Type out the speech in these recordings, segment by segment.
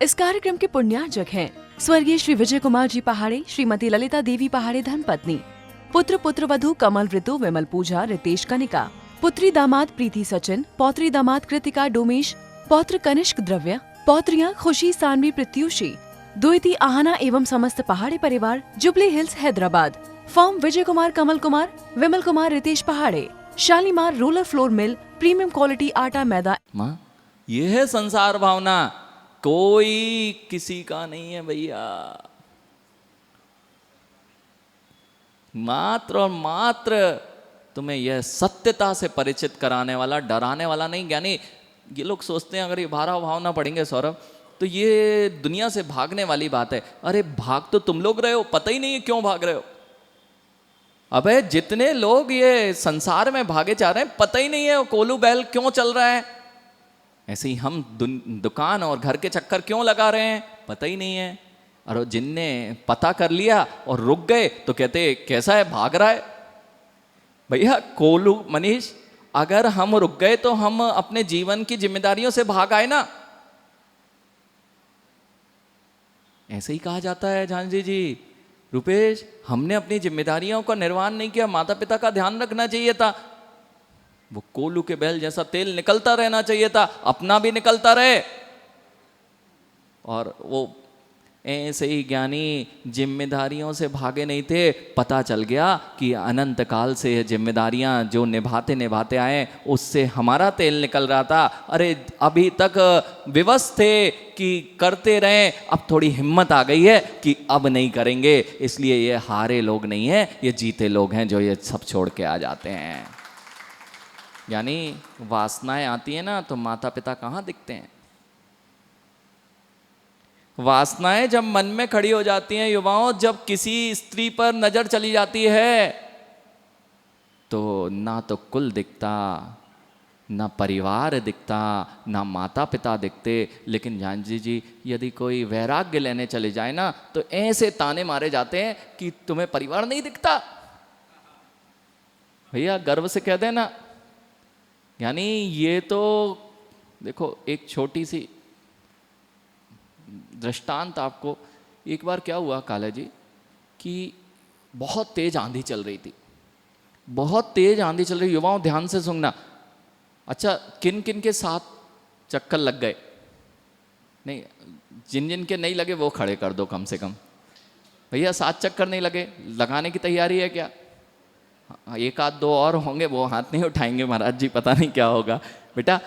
इस कार्यक्रम के पुण्यार्जक हैं स्वर्गीय श्री विजय कुमार जी पहाड़े, श्रीमती ललिता देवी पहाड़े धर्मपत्नी, पुत्र पुत्रवधू कमल ऋतु विमल पूजा रितेश कनिका, पुत्री दामाद प्रीति सचिन, पौत्री दामाद कृतिका डोमेश, पौत्र कनिष्क द्रव्य, पौत्रियां खुशी सानवी प्रत्युषी, द्विती आहना एवं समस्त पहाड़े परिवार, jubilee hills Hyderabad. Firm Vijay Kumar Kamal Kumar Vimal Kumar Ritesh पहाड़े, Shalimar roller flour mill, premium quality आटा मैदा। माँ, ये है संसार भावना, कोई किसी का नहीं है भैया। मात्र और मात्र तुम्हें यह सत्यता से परिचित कराने वाला, डराने वाला नहीं। ज्ञानी ये लोग सोचते हैं अगर ये भारा भावना पढ़ेंगे सौरभ तो ये दुनिया से भागने वाली बात है। अरे भाग तो तुम लोग रहे हो, पता ही नहीं है क्यों भाग रहे हो। अबे जितने लोग ये संसार में भागे जा रहे हैं, पता ही नहीं है कोलू बैल क्यों चल रहा है। ऐसे ही हम दुकान और घर के चक्कर क्यों लगा रहे हैं, पता ही नहीं है। और जिनने पता कर लिया और रुक गए तो कहते कैसा है, भाग रहा है। भैया कोलू मनीष, अगर हम रुक गए तो हम अपने जीवन की जिम्मेदारियों से भाग आए ना। ऐसे ही कहा जाता है झांसी जी, रुपेश हमने अपनी जिम्मेदारियों का निर्वहन नहीं किया, माता पिता का ध्यान रखना चाहिए था। वो कोलू के बैल जैसा तेल निकलता रहना चाहिए था, अपना भी निकलता रहे। और वो ऐसे ही ज्ञानी जिम्मेदारियों से भागे नहीं थे। पता चल गया कि अनंत काल से ये जिम्मेदारियां जो निभाते निभाते आए उससे हमारा तेल निकल रहा था। अरे अभी तक विवश थे कि करते रहे, अब थोड़ी हिम्मत आ गई है कि अब नहीं करेंगे। इसलिए ये हारे लोग नहीं हैं, ये जीते लोग हैं जो ये सब छोड़ के आ जाते हैं। यानी वासनाएं आती है ना तो माता पिता कहाँ दिखते हैं। वासनाएं जब मन में खड़ी हो जाती हैं युवाओं, जब किसी स्त्री पर नजर चली जाती है तो ना तो कुल दिखता, ना परिवार दिखता, ना माता पिता दिखते। लेकिन झांसी जी यदि कोई वैराग्य लेने चले जाए ना तो ऐसे ताने मारे जाते हैं कि तुम्हें परिवार नहीं दिखता। भैया गर्व से कह देना। यानी ये तो देखो, एक छोटी सी दृष्टांत आपको। एक बार क्या हुआ काला जी कि बहुत तेज आंधी चल रही थी, बहुत तेज आंधी चल रही। युवाओं ध्यान से सुनना। अच्छा, किन किन के 7 चक्कर लग गए? नहीं, जिन जिन के नहीं लगे वो खड़े कर दो कम से कम। भैया 7 चक्कर नहीं लगे, लगाने की तैयारी है क्या? एक आध दो और होंगे, वो हाथ नहीं उठाएंगे महाराज जी, पता नहीं क्या होगा। बेटा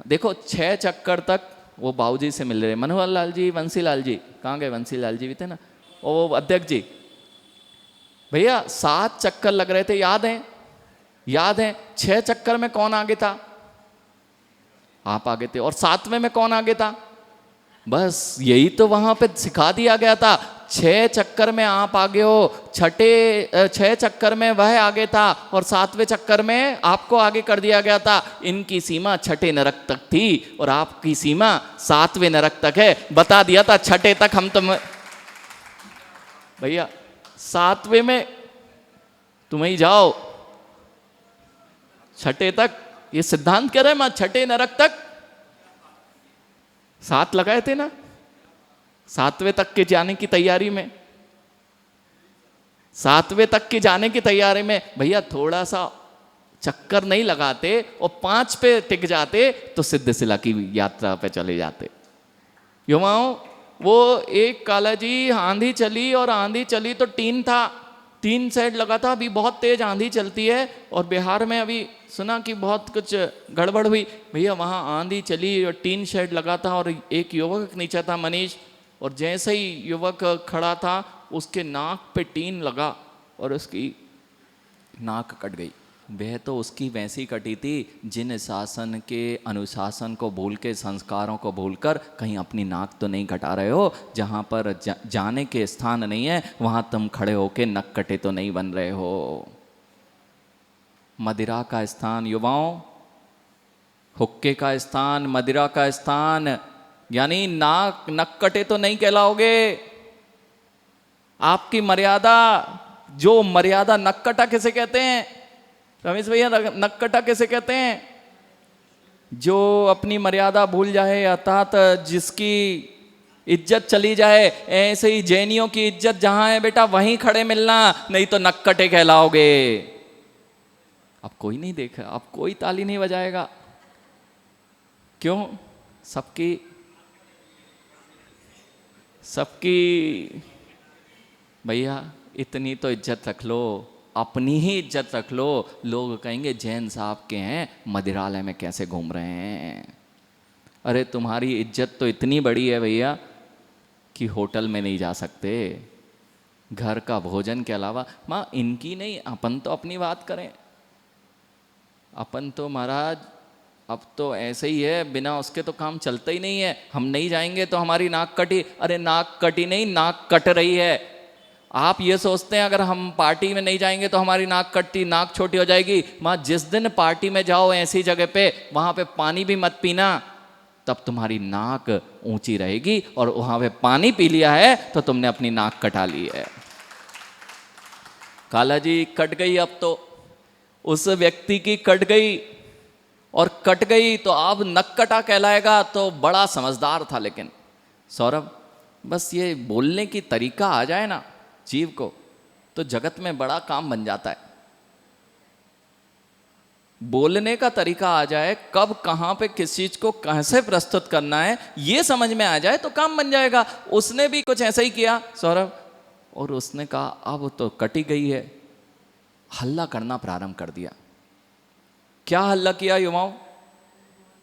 देखो 6 चक्कर तक वो बाबूजी से मिल रहे, मनोहर लाल जी, बंसी लाल जी, कहाँ गए? बंसी लाल जी भी थे ना, वो अध्यक्ष जी। भैया 7 चक्कर लग रहे थे, याद है? याद है? 6 चक्कर में कौन आगे था? आप आगे थे। और 7वें में कौन आगे था? बस यही तो वहां पे सिखा दिया गया था। 6 चक्कर में आप आगे हो, 6 चक्कर में वह आगे था और 7वें चक्कर में आपको आगे कर दिया गया था। इनकी सीमा 6ठे नरक तक थी और आपकी सीमा 7वें नरक तक है। बता दिया था 6ठे तक हम तुम। भैया 7वें में तुम ही जाओ, 6ठे तक ये सिद्धांत कह रहे हैं। 6ठे नरक तक 7 लगाए थे ना, 7वें तक के जाने की तैयारी में, 7वें तक के जाने की तैयारी में भैया थोड़ा सा चक्कर नहीं लगाते और 5 पे टिक जाते तो सिद्ध शिला की यात्रा पे चले जाते। युवाओं वो एक काला जी आंधी चली और आंधी चली तो टीन था, 3 सेट लगा था। अभी बहुत तेज आंधी चलती है और बिहार में अभी सुना कि बहुत कुछ गड़बड़ हुई। भैया वहाँ आंधी चली और 3 शेड लगा था और एक युवक नीचे था, मनीष, और जैसे ही युवक खड़ा था उसके नाक पे टीन लगा और उसकी नाक कट गई। वह तो उसकी वैसी कटी थी जिन शासन के अनुशासन को भूल के, संस्कारों को भूलकर कहीं अपनी नाक तो नहीं कटा रहे हो। जहाँ पर जाने के स्थान नहीं है वहाँ तुम खड़े होके नक कटे तो नहीं बन रहे हो। मदिरा का स्थान युवाओं, हुक्के का स्थान, मदिरा का स्थान, यानी नाक नक कटे तो नहीं कहलाओगे। आपकी मर्यादा, जो मर्यादा, नक कटा किसे कहते हैं रमेश भैया? नक कटा किसे कहते हैं? जो अपनी मर्यादा भूल जाए, अर्थात जिसकी इज्जत चली जाए, ऐसे ही जैनियों की इज्जत जहां है बेटा वहीं खड़े मिलना, नहीं तो नक्कटे कहलाओगे। अब कोई नहीं देखा, अब कोई ताली नहीं बजाएगा। क्यों? सबकी सबकी भैया इतनी तो इज्जत रख लो, अपनी ही इज्जत रख लो। लोग कहेंगे जैन साहब के हैं, मदिरालय में कैसे घूम रहे हैं। अरे तुम्हारी इज्जत तो इतनी बड़ी है भैया कि होटल में नहीं जा सकते, घर का भोजन के अलावा। माँ इनकी नहीं, अपन तो अपनी बात करें। अपन तो महाराज अब तो ऐसे ही है, बिना उसके तो काम चलता ही नहीं है। हम नहीं जाएंगे तो हमारी नाक कटी। अरे नाक कटी नहीं, नाक कट रही है। आप ये सोचते हैं अगर हम पार्टी में नहीं जाएंगे तो हमारी नाक कटती, नाक छोटी हो जाएगी। माँ जिस दिन पार्टी में जाओ ऐसी जगह पे, वहां पे पानी भी मत पीना, तब तुम्हारी नाक ऊंची रहेगी। और वहां पे पानी पी लिया है तो तुमने अपनी नाक कटा ली है। काला जी कट गई, अब तो उस व्यक्ति की कट गई, और कट गई तो अब नक्कटा कहलाएगा। तो बड़ा समझदार था। लेकिन सौरभ, बस ये बोलने की तरीका आ जाए ना जीव को, तो जगत में बड़ा काम बन जाता है। बोलने का तरीका आ जाए, कब कहां पे किस चीज को कैसे प्रस्तुत करना है ये समझ में आ जाए तो काम बन जाएगा। उसने भी कुछ ऐसा ही किया सौरभ, और उसने कहा अब तो कटी गई है, हल्ला करना प्रारंभ कर दिया। क्या हल्ला किया युवाओं?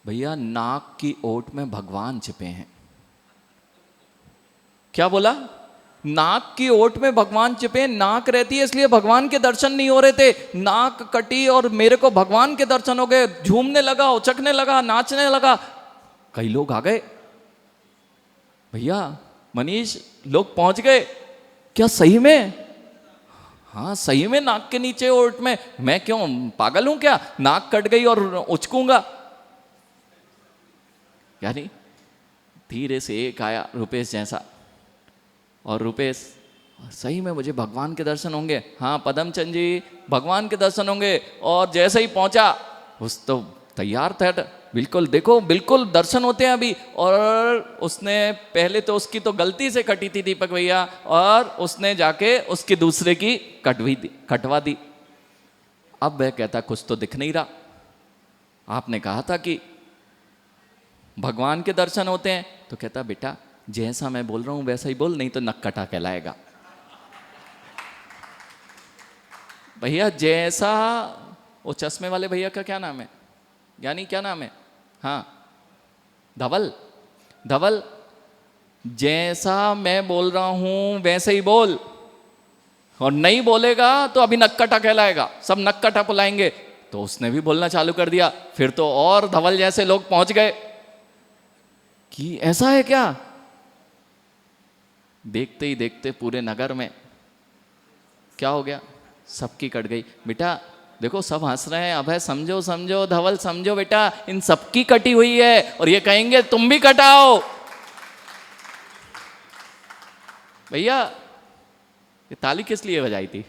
भैया नाक की ओट में भगवान छिपे हैं। क्या बोला? नाक की ओट में भगवान छिपे। नाक रहती है इसलिए भगवान के दर्शन नहीं हो रहे थे। नाक कटी और मेरे को भगवान के दर्शन हो गए। झूमने लगा, उचकने लगा, नाचने लगा। कई लोग आ गए भैया, मनीष, लोग पहुंच गए। क्या सही में? हाँ सही में नाक के नीचे ओट में। मैं क्यों पागल हूं क्या? नाक कट गई और उचकूंगा? यानी धीरे से एक आया रुपेश जैसा, और रुपेश सही में मुझे भगवान के दर्शन होंगे। हाँ पदमचंद जी भगवान के दर्शन होंगे। और जैसे ही पहुंचा उस तो तैयार था, बिल्कुल देखो बिल्कुल दर्शन होते हैं अभी। और उसने पहले तो उसकी तो गलती से कटी थी दीपक भैया, और उसने जाके उसकी दूसरे की कटवा दी। अब वह कहता कुछ तो दिख नहीं रहा, आपने कहा था कि भगवान के दर्शन होते हैं। तो कहता बेटा जैसा मैं बोल रहा हूं वैसा ही बोल, नहीं तो नक्कटा कहलाएगा। भैया जैसा, वो चश्मे वाले भैया का क्या नाम है? यानी क्या नाम है? हाँ धवल। धवल, जैसा मैं बोल रहा हूं वैसे ही बोल, और नहीं बोलेगा तो अभी नक्कटा कहलाएगा, सब नक्कटा बुलाएंगे। तो उसने भी बोलना चालू कर दिया। फिर तो और धवल जैसे लोग पहुंच गए कि ऐसा है क्या। देखते ही देखते पूरे नगर में क्या हो गया, सबकी कट गई। बेटा देखो सब हंस रहे हैं, अभय समझो समझो, धवल समझो बेटा, इन सबकी कटी हुई है। और ये कहेंगे तुम भी कटाओ। भैया ये ताली किस लिए बजाई थी?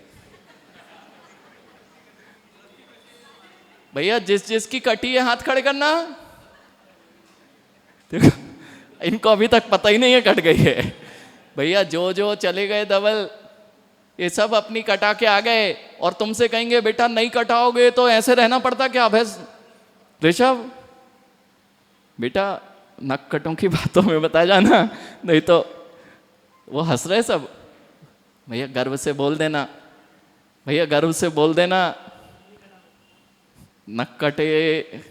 भैया जिस जिसकी कटी है हाथ खड़े करना। देखो इनको अभी तक पता ही नहीं है कट गई है। भैया जो जो चले गए धवल, ये सब अपनी कटा के आ गए, और तुमसे कहेंगे बेटा नहीं कटाओगे तो ऐसे रहना पड़ता क्या? भैंस ऋषभ बेटा नक कटों की बातों में बता जाना, नहीं तो वो हंस रहे सब। भैया गर्व से बोल देना, भैया गर्व से बोल देना, नक कटे,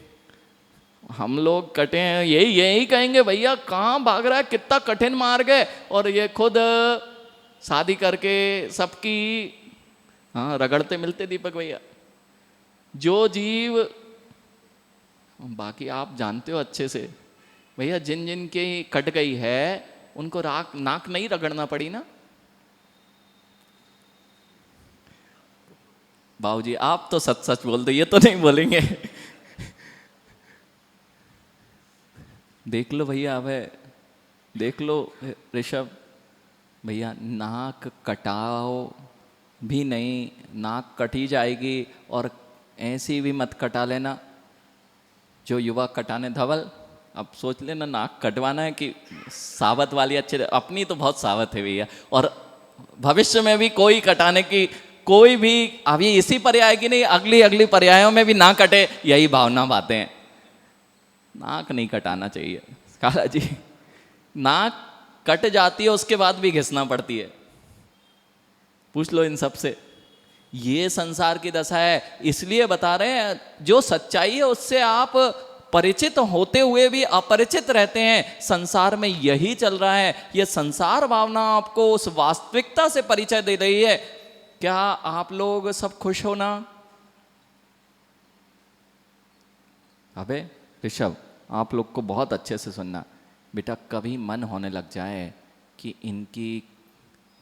हम लोग कटे हैं। यही यही कहेंगे भैया कहाँ भाग रहा है, कितना कठिन मार्ग है। और ये खुद शादी करके सबकी हाँ रगड़ते मिलते दीपक भैया। जो जीव, बाकी आप जानते हो अच्छे से भैया, जिन जिन की कट गई है उनको नाक नहीं रगड़ना पड़ी ना। बाबूजी आप तो सच सच बोल दो, ये तो नहीं बोलेंगे। देख लो भैया, अब है देख लो ऋषभ भैया, नाक कटाओ भी नहीं, नाक कटी जाएगी। और ऐसी भी मत कटा लेना जो युवा कटाने। धवल अब सोच लेना नाक कटवाना है कि सावत वाली अच्छे, अपनी तो बहुत सावत है भैया, और भविष्य में भी कोई कटाने की कोई भी, अभी इसी पर्याय की नहीं, अगली अगली पर्यायों में भी ना कटे, यही भावना बातें हैं। नाक नहीं कटाना चाहिए काला जी, नाक कट जाती है उसके बाद भी घिसना पड़ती है, पूछ लो इन सब से। ये संसार की दशा है, इसलिए बता रहे हैं जो सच्चाई है उससे आप परिचित होते हुए भी अपरिचित रहते हैं। संसार में यही चल रहा है, ये संसार भावना आपको उस वास्तविकता से परिचय दे रही है। क्या आप लोग सब खुश हो ना? अबे ऋषभ, आप लोग को बहुत अच्छे से सुनना बेटा, कभी मन होने लग जाए कि इनकी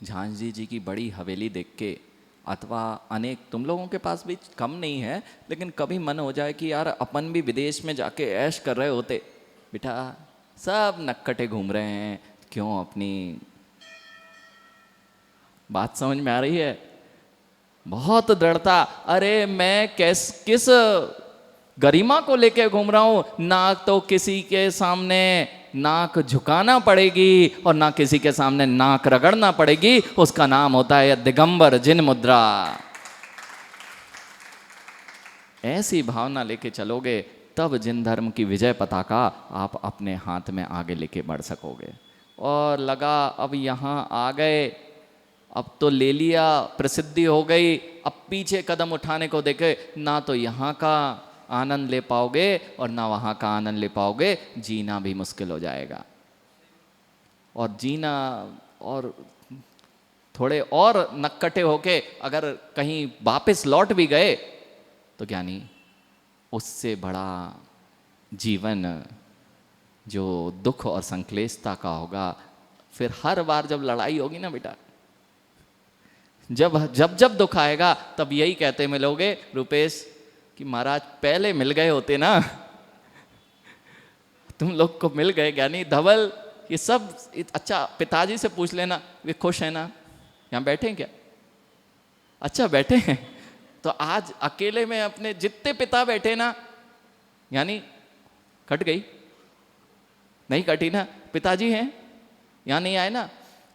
झांझी जी की बड़ी हवेली देख के, अथवा अनेक, तुम लोगों के पास भी कम नहीं है, लेकिन कभी मन हो जाए कि यार अपन भी विदेश में जाके ऐश कर रहे होते। बेटा सब नक्कटे घूम रहे हैं, क्यों? अपनी बात समझ में आ रही है? बहुत दृढ़ता, अरे मैं किस गरिमा को लेके घूम रहा हूं, ना तो किसी के सामने नाक झुकाना पड़ेगी और ना किसी के सामने नाक रगड़ना पड़ेगी, उसका नाम होता है दिगंबर जिन मुद्रा। ऐसी भावना लेके चलोगे तब जिन धर्म की विजय पताका आप अपने हाथ में आगे लेके बढ़ सकोगे। और लगा अब यहाँ आ गए, अब तो ले लिया, प्रसिद्धि हो गई, अब पीछे कदम उठाने को देखे, ना तो यहाँ का आनंद ले पाओगे और ना वहाँ का आनंद ले पाओगे, जीना भी मुश्किल हो जाएगा। और जीना, और थोड़े और नक्कटे होके अगर कहीं वापस लौट भी गए तो क्या नहीं, उससे बड़ा जीवन जो दुख और संक्लेशता का होगा। फिर हर बार जब लड़ाई होगी ना बेटा, जब दुख आएगा तब यही कहते मिलोगे रुपेश कि महाराज पहले मिल गए होते ना, तुम लोग को मिल गए ज्ञानी धवल ये सब। अच्छा पिताजी से पूछ लेना, वे खुश हैं ना? यहाँ बैठे हैं क्या? अच्छा बैठे हैं, तो आज अकेले में अपने जितने पिता बैठे ना, यानी कट गई नहीं? कटी ना? पिताजी हैं यहाँ नहीं आए ना?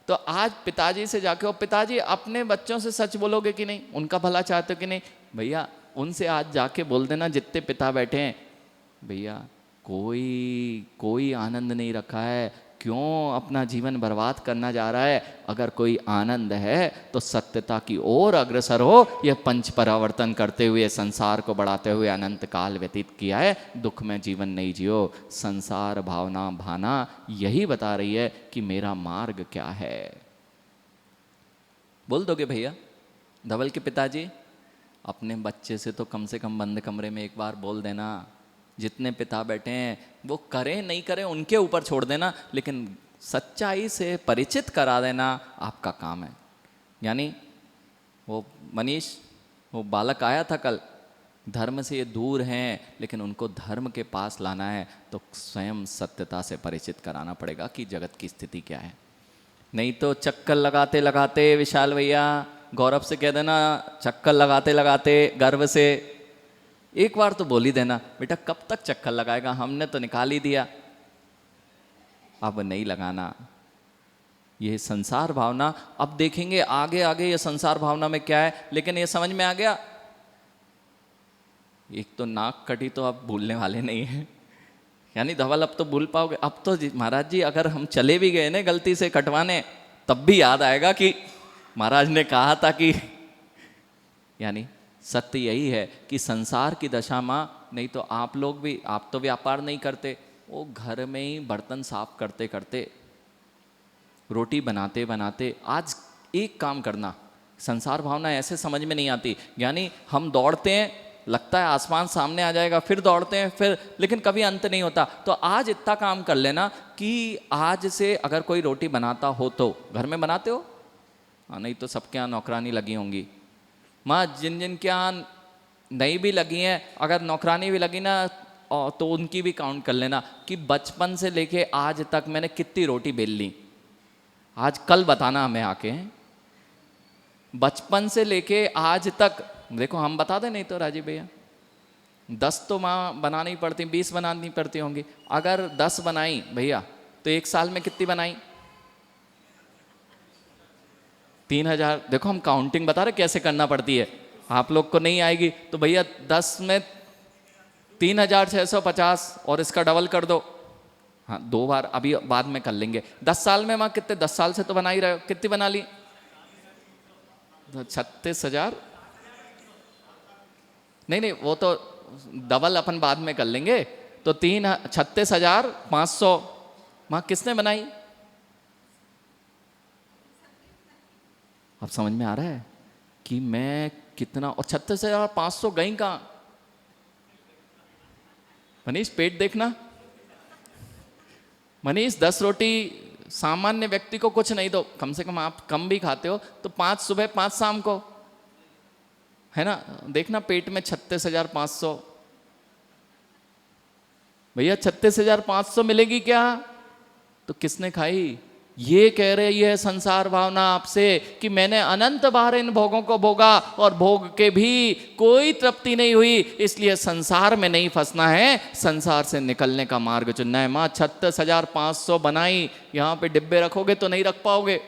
तो आज पिताजी से जाके, और पिताजी अपने बच्चों से सच बोलोगे कि नहीं? उनका भला चाहते हो कि नहीं? भैया उनसे आज जाके बोल देना, जितने पिता बैठे हैं, भैया कोई आनंद नहीं रखा है, क्यों अपना जीवन बर्बाद करना जा रहा है? अगर कोई आनंद है तो सत्यता की ओर अग्रसर हो। यह पंच परावर्तन करते हुए, संसार को बढ़ाते हुए अनंत काल व्यतीत किया है, दुख में जीवन नहीं जियो। संसार भावना भाना यही बता रही है कि मेरा मार्ग क्या है। बोल दोगे भैया? धवल के पिताजी अपने बच्चे से तो कम से कम बंद कमरे में एक बार बोल देना, जितने पिता बैठे हैं वो करें नहीं करें उनके ऊपर छोड़ देना, लेकिन सच्चाई से परिचित करा देना आपका काम है। यानी वो मनीष, वो बालक आया था कल, धर्म से ये दूर हैं, लेकिन उनको धर्म के पास लाना है तो स्वयं सत्यता से परिचित कराना पड़ेगा कि जगत की स्थिति क्या है। नहीं तो चक्कर लगाते लगाते, विशाल भैया गौरव से कह देना, चक्कर लगाते लगाते गर्व से एक बार तो बोल ही देना, बेटा कब तक चक्कर लगाएगा, हमने तो निकाल ही दिया, अब नहीं लगाना। ये संसार भावना, अब देखेंगे आगे आगे ये संसार भावना में क्या है, लेकिन ये समझ में आ गया। एक तो नाक कटी तो अब भूलने वाले नहीं है, यानी धवल अब तो भूल पाओगे। अब तो महाराज जी अगर हम चले भी गए ना गलती से कटवाने, तब भी याद आएगा कि महाराज ने कहा था कि, यानी सत्य यही है कि संसार की दशा में, नहीं तो आप लोग भी, आप तो व्यापार नहीं करते, वो घर में ही बर्तन साफ करते करते, रोटी बनाते बनाते, आज एक काम करना। संसार भावना ऐसे समझ में नहीं आती, यानी हम दौड़ते हैं, लगता है आसमान सामने आ जाएगा, फिर दौड़ते हैं, फिर लेकिन कभी अंत नहीं होता। तो आज इतना काम कर लेना कि आज से अगर कोई रोटी बनाता हो तो घर में बनाते हो, नहीं तो सबके यहाँ नौकरानी लगी होंगी। माँ जिन जिन के यहाँ नहीं भी लगी हैं, अगर नौकरानी भी लगी ना तो उनकी भी काउंट कर लेना कि बचपन से लेके आज तक मैंने कितनी रोटी बेल ली। आज कल बताना हमें आके, बचपन से लेके आज तक। देखो हम बता दें, नहीं तो राजीव भैया 10 तो माँ बनानी पड़ती, 20 बनानी पड़ती होंगी। अगर 10 बनाई भैया तो एक साल में कितनी बनाई? 3000। देखो हम काउंटिंग बता रहे कैसे करना पड़ती है, आप लोग को नहीं आएगी तो भैया 10 में 3650 और इसका डबल कर दो। हाँ 2 बार अभी बाद में कर लेंगे। 10 साल में माँ कितने, 10 साल से तो बना ही रहे हो, कितनी बना ली? 36,000। नहीं वो तो डबल अपन बाद में कर लेंगे। तो 36,500 माँ किसने बनाई? अब समझ में आ रहा है कि मैं कितना, और 36,500 गई कहाँ? मनीष पेट देखना। मनीष 10 रोटी सामान्य व्यक्ति को कुछ नहीं, दो कम से कम आप कम भी खाते हो तो 5 सुबह 5 शाम को, है ना? देखना पेट में 36,500। भैया 36,500 मिलेगी क्या? तो किसने खाई? ये कह रही है संसार भावना आपसे कि मैंने अनंत बार इन भोगों को भोगा और भोग के भी कोई तृप्ति नहीं हुई, इसलिए संसार में नहीं फंसना है, संसार से निकलने का मार्ग चुनना है। माँ 36,500 बनाई, यहाँ पे डिब्बे रखोगे तो नहीं रख पाओगे।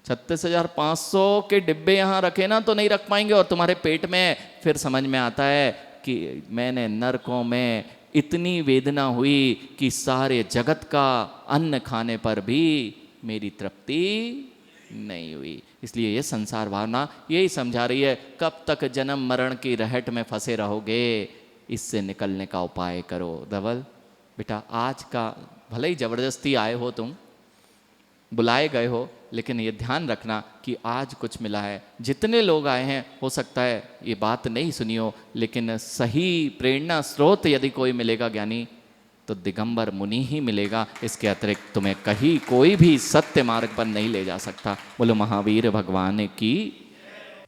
36,500 के डिब्बे यहाँ रखे ना तो नहीं रख पाएंगे और तुम्हारे पेट में फिर समझ में आता है कि मैंने नरकों में इतनी वेदना हुई कि सारे जगत का अन्न खाने पर भी मेरी तृप्ति नहीं हुई। इसलिए ये संसार भावना यही समझा रही है, कब तक जन्म मरण की रहट में फंसे रहोगे, इससे निकलने का उपाय करो। धवल बेटा आज का भले ही जबरदस्ती आए हो, तुम बुलाए गए हो, लेकिन ये ध्यान रखना कि आज कुछ मिला है। जितने लोग आए हैं हो सकता है ये बात नहीं सुनी हो, लेकिन सही प्रेरणा स्रोत यदि कोई मिलेगा ज्ञानी तो दिगंबर मुनि ही मिलेगा। इसके अतिरिक्त तुम्हें कहीं कोई भी सत्य मार्ग पर नहीं ले जा सकता। बोलो महावीर भगवान की।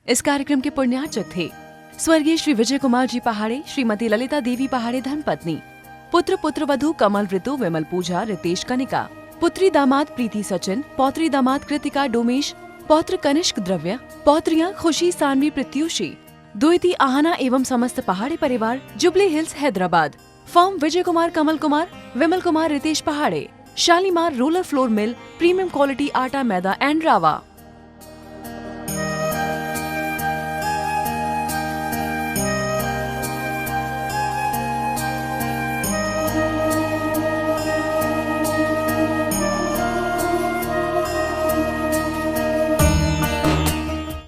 इस कार्यक्रम के पुण्यार्चक थे स्वर्गीय श्री विजय कुमार जी पहाड़े, श्रीमती ललिता देवी पहाड़े धर्मपत्नी, पुत्र पुत्रवधू कमल ऋतु, विमल पूजा, रितेश कनिका, पुत्री दामाद प्रीति सचिन, पौत्री दामाद कृतिका डोमेश, पौत्र कनिष्क द्रव्य, पौत्रियां खुशी सानवी प्रत्युषी, द्विती आहना एवं समस्त पहाड़ी परिवार, jubilee hills Hyderabad. Firm Vijay Kumar, Kamal Kumar, Vimal Kumar, Ritesh पहाड़े, Shalimar roller flour mill, premium quality आटा मैदा एंड रावा।